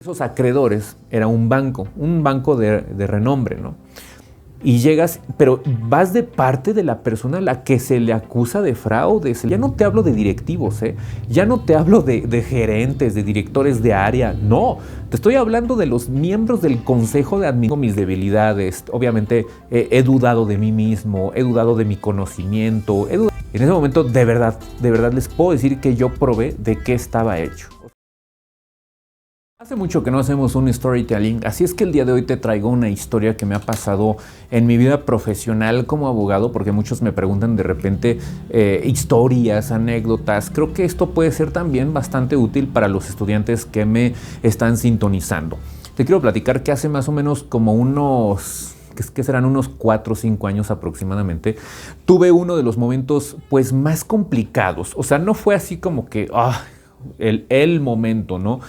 Esos acreedores era un banco de renombre, ¿no? Y llegas, pero vas de parte de la persona a la que se le acusa de fraude. Ya no te hablo de directivos, ¿eh? Ya no te hablo de gerentes, de directores de área, no. Te estoy hablando de los miembros del consejo de administración. Mis debilidades, obviamente he dudado de mí mismo, he dudado de mi conocimiento. En ese momento, de verdad les puedo decir que yo probé de qué estaba hecho. Hace mucho que no hacemos un storytelling, así es que el día de hoy te traigo una historia que me ha pasado en mi vida profesional como abogado, porque muchos me preguntan de repente historias, anécdotas. Creo que esto puede ser también bastante útil para los estudiantes que me están sintonizando. Te quiero platicar que hace más o menos como que serán unos 4 o 5 años aproximadamente, tuve uno de los momentos pues más complicados. O sea, no fue así como que el momento, ¿no?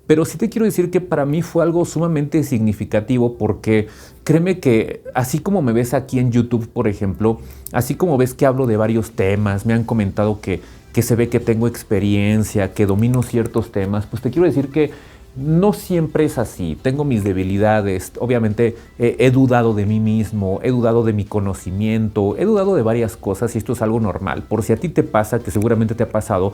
Pero sí te quiero decir que para mí fue algo sumamente significativo porque créeme que así como me ves aquí en YouTube, por ejemplo, así como ves que hablo de varios temas, me han comentado que se ve que tengo experiencia, que domino ciertos temas, pues te quiero decir que no siempre es así. Tengo mis debilidades, obviamente he dudado de mí mismo, he dudado de mi conocimiento, he dudado de varias cosas y esto es algo normal. Por si a ti te pasa, que seguramente te ha pasado,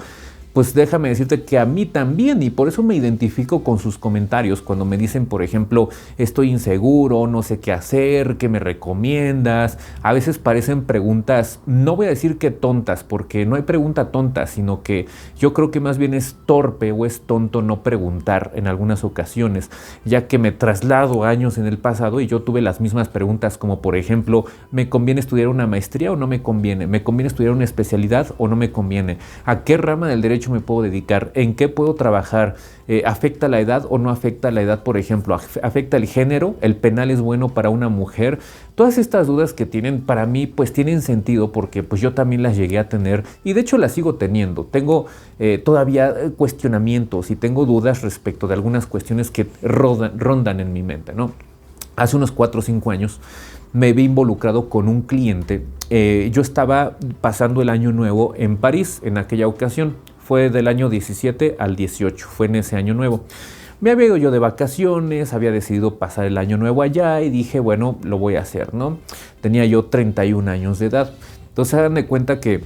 pues déjame decirte que a mí también, y por eso me identifico con sus comentarios cuando me dicen, por ejemplo, estoy inseguro, no sé qué hacer, qué me recomiendas. A veces parecen preguntas, no voy a decir que tontas, porque no hay pregunta tonta, sino que yo creo que más bien es torpe o es tonto no preguntar en algunas ocasiones, ya que me traslado años en el pasado y yo tuve las mismas preguntas, como por ejemplo, ¿me conviene estudiar una maestría o no me conviene? ¿Me conviene estudiar una especialidad o no me conviene? ¿A qué rama del derecho me puedo dedicar? ¿En qué puedo trabajar? ¿Afecta la edad o no afecta la edad, por ejemplo? ¿Afecta el género? ¿El penal es bueno para una mujer? Todas estas dudas que tienen, para mí, pues tienen sentido porque pues yo también las llegué a tener y de hecho las sigo teniendo. Tengo todavía cuestionamientos y tengo dudas respecto de algunas cuestiones que rondan en mi mente, ¿no? Hace unos 4 o 5 años me vi involucrado con un cliente. Yo estaba pasando el año nuevo en París en aquella ocasión. Fue del año 17 al 18, fue en ese año nuevo. Me había ido yo de vacaciones, había decidido pasar el año nuevo allá y dije, bueno, lo voy a hacer, ¿no? Tenía yo 31 años de edad. Entonces, hagan de cuenta que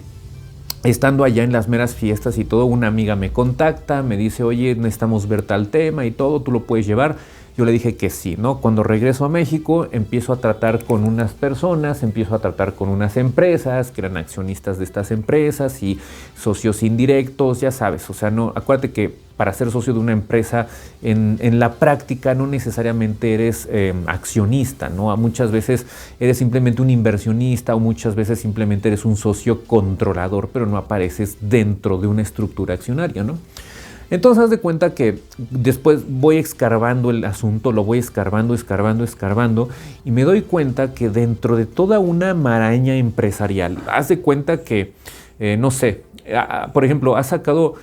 estando allá en las meras fiestas y todo, una amiga me contacta, me dice, oye, necesitamos ver tal tema y todo, ¿tú lo puedes llevar? Yo le dije que sí, ¿no? Cuando regreso a México, empiezo a tratar con unas personas, empiezo a tratar con unas empresas que eran accionistas de estas empresas y socios indirectos, ya sabes, o sea, no, acuérdate que para ser socio de una empresa, en la práctica no necesariamente eres accionista, ¿no? Muchas veces eres simplemente un inversionista o muchas veces simplemente eres un socio controlador, pero no apareces dentro de una estructura accionaria, ¿no? Entonces, haz de cuenta que después voy escarbando el asunto, lo voy escarbando y me doy cuenta que dentro de toda una maraña empresarial, haz de cuenta que, no sé, por ejemplo, has sacado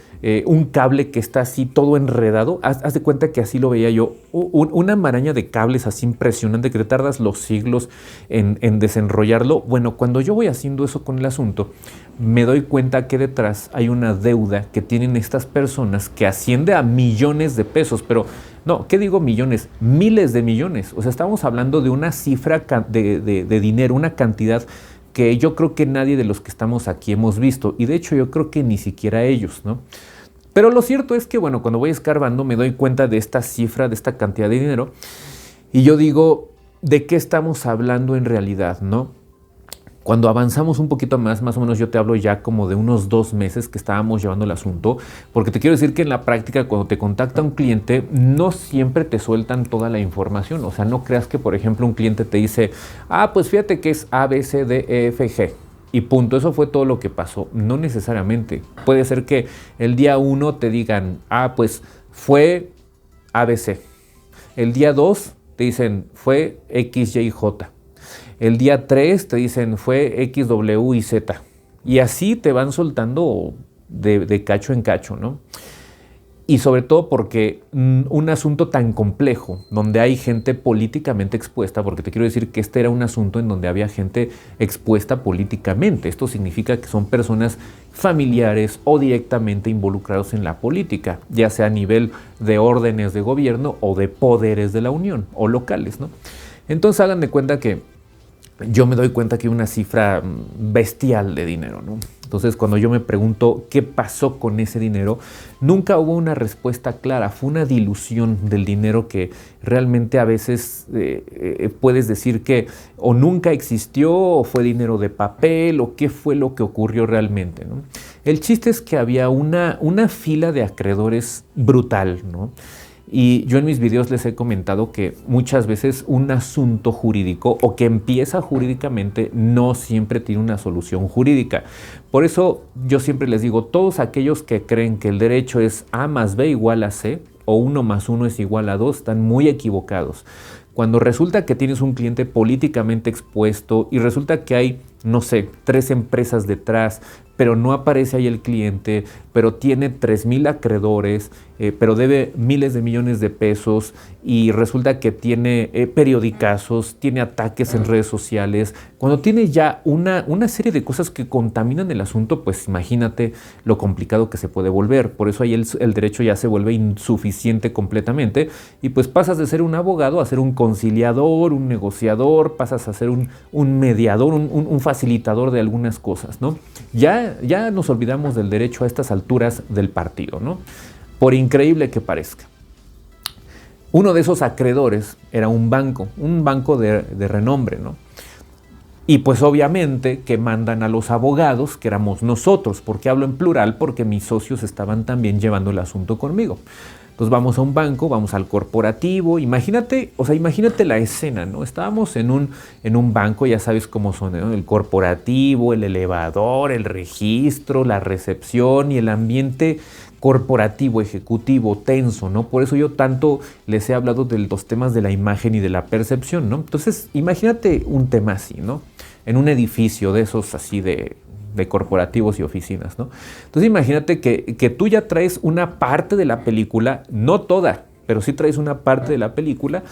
un cable que está así todo enredado, haz de cuenta que así lo veía yo, una maraña de cables así impresionante que te tardas los siglos en desenrollarlo. Bueno, cuando yo voy haciendo eso con el asunto, me doy cuenta que detrás hay una deuda que tienen estas personas que asciende a millones de pesos, pero no, ¿qué digo millones? Miles de millones. O sea, estamos hablando de una cifra de dinero, una cantidad que yo creo que nadie de los que estamos aquí hemos visto. Y de hecho yo creo que ni siquiera ellos, ¿no? Pero lo cierto es que, bueno, cuando voy escarbando me doy cuenta de esta cifra, de esta cantidad de dinero. Y yo digo, ¿de qué estamos hablando en realidad, no? Cuando avanzamos un poquito más o menos yo te hablo ya como de unos 2 meses que estábamos llevando el asunto, porque te quiero decir que en la práctica cuando te contacta un cliente no siempre te sueltan toda la información. O sea, no creas que por ejemplo un cliente te dice, pues fíjate que es A, B, C, D, E, F, G. Y punto, eso fue todo lo que pasó. No necesariamente. Puede ser que el día 1 te digan, pues fue ABC. El día 2 te dicen, fue X, Y, J. El día 3 te dicen fue X, W y Z. Y así te van soltando de cacho en cacho, ¿no? Y sobre todo porque un asunto tan complejo, donde hay gente políticamente expuesta, porque te quiero decir que este era un asunto en donde había gente expuesta políticamente. Esto significa que son personas familiares o directamente involucrados en la política, ya sea a nivel de órdenes de gobierno o de poderes de la Unión o locales, ¿no? Entonces hagan de cuenta que yo me doy cuenta que hay una cifra bestial de dinero, ¿no? Entonces, cuando yo me pregunto qué pasó con ese dinero, nunca hubo una respuesta clara. Fue una dilución del dinero que realmente a veces puedes decir que o nunca existió, o fue dinero de papel, o qué fue lo que ocurrió realmente, ¿no? El chiste es que había una fila de acreedores brutal, ¿no? Y yo en mis videos les he comentado que muchas veces un asunto jurídico o que empieza jurídicamente no siempre tiene una solución jurídica. Por eso yo siempre les digo, todos aquellos que creen que el derecho es A más B igual a C o 1 más 1 es igual a 2, están muy equivocados. Cuando resulta que tienes un cliente políticamente expuesto y resulta que hay, no sé, 3 empresas detrás, pero no aparece ahí el cliente, pero tiene 3,000 acreedores, pero debe miles de millones de pesos y resulta que tiene periodicazos, tiene ataques en redes sociales. Cuando tiene ya una serie de cosas que contaminan el asunto, pues imagínate lo complicado que se puede volver. Por eso ahí el derecho ya se vuelve insuficiente completamente y pues pasas de ser un abogado a ser un conciliador, un negociador, pasas a ser un mediador, un facilitador de algunas cosas, ¿no? Ya nos olvidamos del derecho a estas alturas del partido, ¿no? Por increíble que parezca. Uno de esos acreedores era un banco de renombre, ¿no? Y pues obviamente que mandan a los abogados, que éramos nosotros. ¿Por qué hablo en plural? Porque mis socios estaban también llevando el asunto conmigo. Entonces vamos a un banco, vamos al corporativo, imagínate la escena, ¿no? Estábamos en un banco, ya sabes cómo son, ¿no? El corporativo, el elevador, el registro, la recepción y el ambiente corporativo, ejecutivo, tenso, ¿no? Por eso yo tanto les he hablado de los temas de la imagen y de la percepción, ¿no? Entonces imagínate un tema así, ¿no? En un edificio de esos así de corporativos y oficinas, ¿no? Entonces imagínate que tú ya traes una parte de la película, no toda, pero sí traes una parte de la película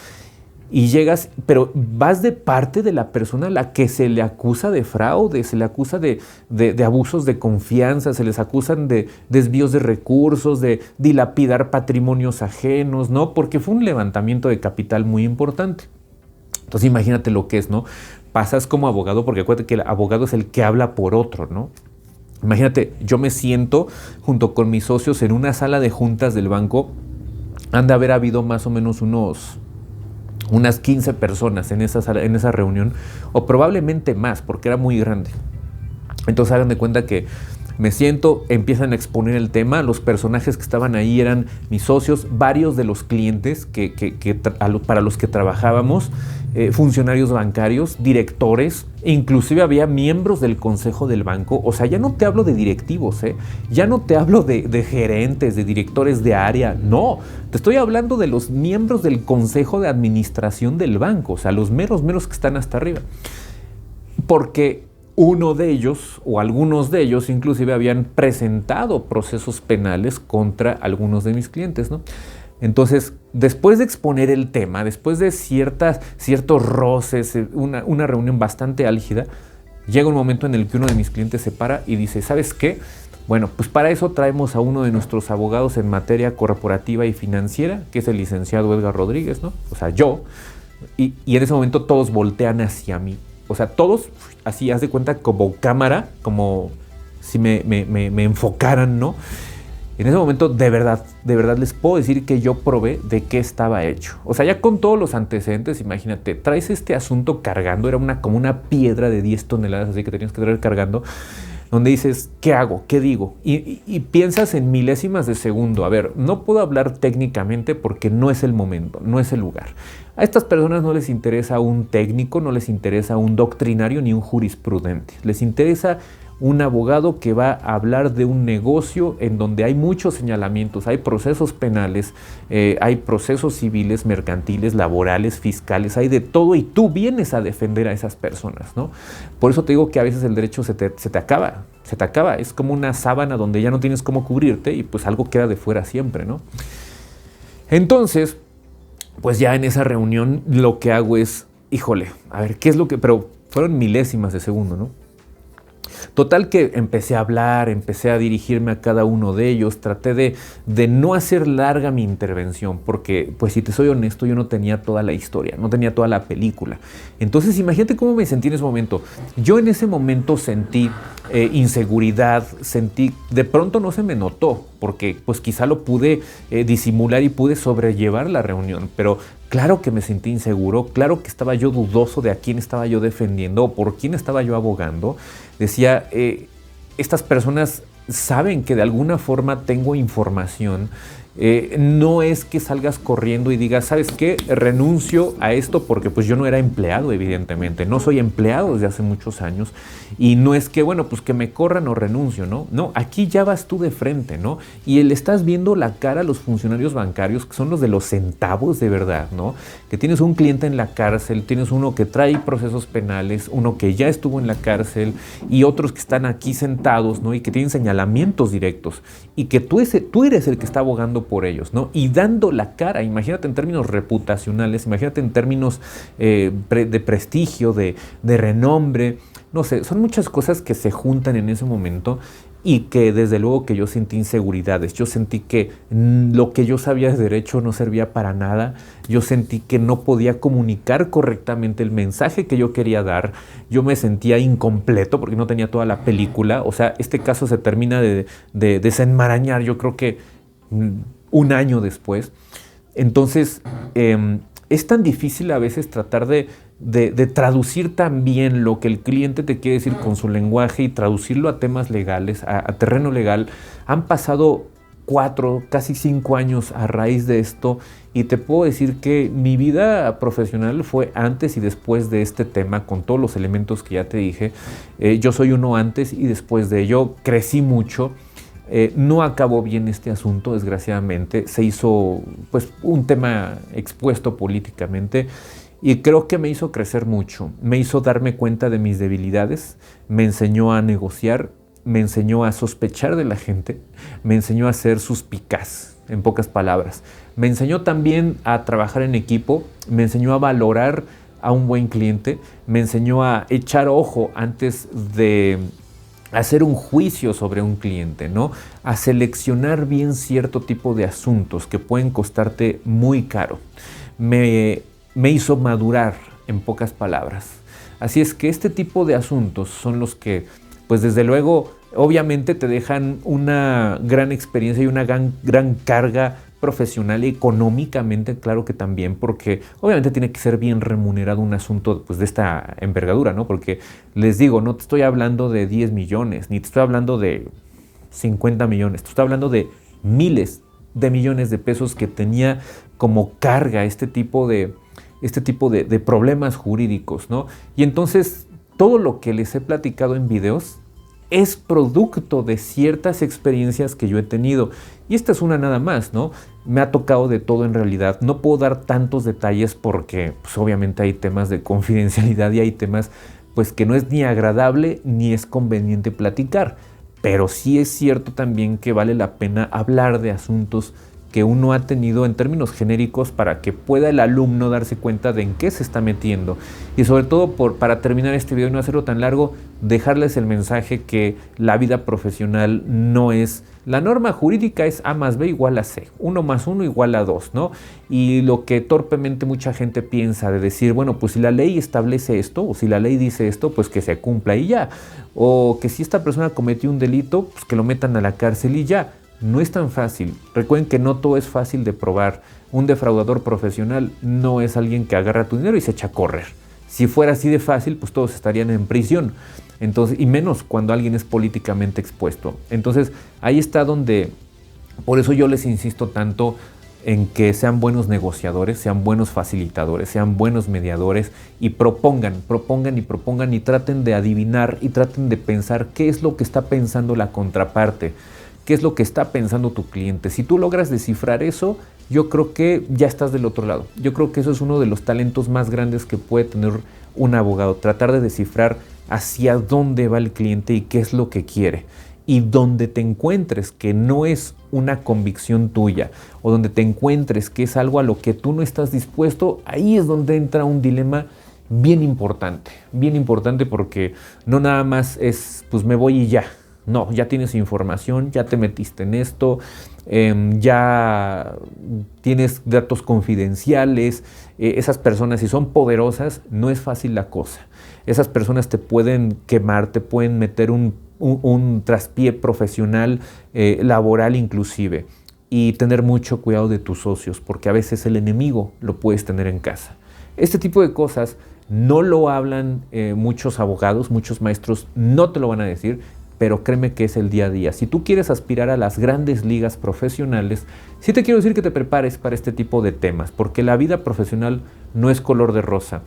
y llegas, pero vas de parte de la persona a la que se le acusa de fraude, se le acusa de abusos de confianza, se les acusan de desvíos de recursos, de dilapidar patrimonios ajenos, ¿no? Porque fue un levantamiento de capital muy importante. Entonces imagínate lo que es, ¿no? Pasas como abogado, porque acuérdate que el abogado es el que habla por otro, ¿no? Imagínate, yo me siento junto con mis socios en una sala de juntas del banco. Han de haber habido más o menos unas 15 personas en esa reunión, o probablemente más, porque era muy grande. Entonces hagan de cuenta que me siento, empiezan a exponer el tema. Los personajes que estaban ahí eran mis socios, varios de los clientes para los que trabajábamos, funcionarios bancarios, directores, inclusive había miembros del consejo del banco. O sea, ya no te hablo de directivos, ya no te hablo de gerentes, de directores de área, no, te estoy hablando de los miembros del consejo de administración del banco, o sea, los meros que están hasta arriba. Porque uno de ellos, o algunos de ellos, inclusive habían presentado procesos penales contra algunos de mis clientes, ¿no? Entonces, después de exponer el tema, después de ciertos roces, una reunión bastante álgida, llega un momento en el que uno de mis clientes se para y dice, ¿sabes qué? Bueno, pues para eso traemos a uno de nuestros abogados en materia corporativa y financiera, que es el licenciado Edgar Rodríguez, ¿no? O sea, yo. Y en ese momento todos voltean hacia mí. O sea, todos, así, haz de cuenta, como cámara, como si me enfocaran, ¿no? En ese momento, de verdad les puedo decir que yo probé de qué estaba hecho. O sea, ya con todos los antecedentes, imagínate, traes este asunto cargando, era como una piedra de 10 toneladas, así que tenías que traer cargando, donde dices, ¿qué hago? ¿Qué digo? Y piensas en milésimas de segundo. A ver, no puedo hablar técnicamente porque no es el momento, no es el lugar. A estas personas no les interesa un técnico, no les interesa un doctrinario ni un jurisprudente. Les interesa un abogado que va a hablar de un negocio en donde hay muchos señalamientos, hay procesos penales, hay procesos civiles, mercantiles, laborales, fiscales, hay de todo y tú vienes a defender a esas personas, ¿no? Por eso te digo que a veces el derecho se te acaba, es como una sábana donde ya no tienes cómo cubrirte y pues algo queda de fuera siempre, ¿no? Entonces, pues ya en esa reunión lo que hago es, híjole, a ver, ¿qué es lo que...? Pero fueron milésimas de segundo, ¿no? Total que empecé a hablar, empecé a dirigirme a cada uno de ellos, traté de no hacer larga mi intervención, porque pues si te soy honesto, yo no tenía toda la historia, no tenía toda la película. Entonces imagínate cómo me sentí en ese momento. Yo en ese momento sentí inseguridad, sentí, de pronto no se me notó, porque pues quizá lo pude disimular y pude sobrellevar la reunión, pero claro que me sentí inseguro, claro que estaba yo dudoso de a quién estaba yo defendiendo o por quién estaba yo abogando. Decía, estas personas saben que de alguna forma tengo información. No es que salgas corriendo y digas, ¿sabes qué? Renuncio a esto porque pues yo no era empleado, evidentemente. No soy empleado desde hace muchos años. Y no es que, bueno, pues que me corran o renuncio, ¿no? No, aquí ya vas tú de frente, ¿no? Y le estás viendo la cara a los funcionarios bancarios, que son los de los centavos de verdad, ¿no? Que tienes un cliente en la cárcel, tienes uno que trae procesos penales, uno que ya estuvo en la cárcel y otros que están aquí sentados, ¿no? Y que tienen señalamientos directos. Y que tú eres el que está abogando por ellos, ¿no? Y dando la cara, imagínate en términos reputacionales, imagínate en términos de prestigio, de renombre, no sé, son muchas cosas que se juntan en ese momento y que desde luego que yo sentí inseguridades, yo sentí que lo que yo sabía de derecho no servía para nada, yo sentí que no podía comunicar correctamente el mensaje que yo quería dar, yo me sentía incompleto porque no tenía toda la película, o sea, este caso se termina de desenmarañar, yo creo que un año después. Entonces, es tan difícil a veces tratar de traducir también lo que el cliente te quiere decir con su lenguaje y traducirlo a temas legales, a terreno legal. Han pasado 4, casi 5 años a raíz de esto y te puedo decir que mi vida profesional fue antes y después de este tema con todos los elementos que ya te dije. Yo soy uno antes y después de ello, crecí mucho. No acabó bien este asunto, desgraciadamente. Se hizo pues, un tema expuesto políticamente y creo que me hizo crecer mucho. Me hizo darme cuenta de mis debilidades, me enseñó a negociar, me enseñó a sospechar de la gente, me enseñó a ser suspicaz, en pocas palabras. Me enseñó también a trabajar en equipo, me enseñó a valorar a un buen cliente, me enseñó a echar ojo antes de hacer un juicio sobre un cliente, ¿no? A seleccionar bien cierto tipo de asuntos que pueden costarte muy caro. Me hizo madurar, en pocas palabras. Así es que este tipo de asuntos son los que, pues desde luego, obviamente te dejan una gran experiencia y una gran carga profesional y económicamente, claro que también, porque obviamente tiene que ser bien remunerado un asunto pues, de esta envergadura, ¿no? Porque les digo, no te estoy hablando de 10 millones, ni te estoy hablando de 50 millones, te estoy hablando de miles de millones de pesos que tenía como carga este tipo de problemas jurídicos, ¿no? Y entonces todo lo que les he platicado en videos es producto de ciertas experiencias que yo he tenido. Y esta es una nada más, ¿no? Me ha tocado de todo en realidad. No puedo dar tantos detalles porque pues, obviamente hay temas de confidencialidad y hay temas pues, que no es ni agradable ni es conveniente platicar. Pero sí es cierto también que vale la pena hablar de asuntos que uno ha tenido en términos genéricos para que pueda el alumno darse cuenta de en qué se está metiendo. Y sobre todo, para terminar este video y no hacerlo tan largo, dejarles el mensaje que la vida profesional no es... La norma jurídica es A más B igual a C, 1 más 1 igual a 2, ¿no? Y lo que torpemente mucha gente piensa de decir, bueno, pues si la ley establece esto, o si la ley dice esto, pues que se cumpla y ya. O que si esta persona cometió un delito, pues que lo metan a la cárcel y ya. No es tan fácil. Recuerden que no todo es fácil de probar. Un defraudador profesional no es alguien que agarra tu dinero y se echa a correr. Si fuera así de fácil, pues todos estarían en prisión. Entonces, y menos cuando alguien es políticamente expuesto. Entonces, ahí está donde, por eso yo les insisto tanto, en que sean buenos negociadores, sean buenos facilitadores, sean buenos mediadores y propongan y traten de adivinar y traten de pensar qué es lo que está pensando la contraparte, qué es lo que está pensando tu cliente. Si tú logras descifrar eso, yo creo que ya estás del otro lado. Yo creo que eso es uno de los talentos más grandes que puede tener un abogado, tratar de descifrar hacia dónde va el cliente y qué es lo que quiere. Y donde te encuentres que no es una convicción tuya o donde te encuentres que es algo a lo que tú no estás dispuesto, ahí es donde entra un dilema bien importante porque no nada más es pues me voy y ya. No, ya tienes información, ya te metiste en esto, ya tienes datos confidenciales, esas personas si son poderosas no es fácil la cosa. Esas personas te pueden quemar, te pueden meter un traspié profesional, laboral inclusive. Y tener mucho cuidado de tus socios, porque a veces el enemigo lo puedes tener en casa. Este tipo de cosas no lo hablan muchos abogados, muchos maestros no te lo van a decir, pero créeme que es el día a día. Si tú quieres aspirar a las grandes ligas profesionales, sí te quiero decir que te prepares para este tipo de temas, porque la vida profesional no es color de rosa.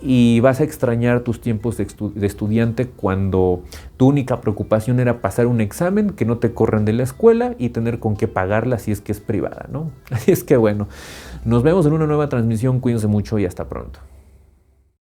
Y vas a extrañar tus tiempos de estudiante cuando tu única preocupación era pasar un examen, que no te corran de la escuela y tener con qué pagarla si es que es privada, ¿no? Así es que bueno, nos vemos en una nueva transmisión, cuídense mucho y hasta pronto.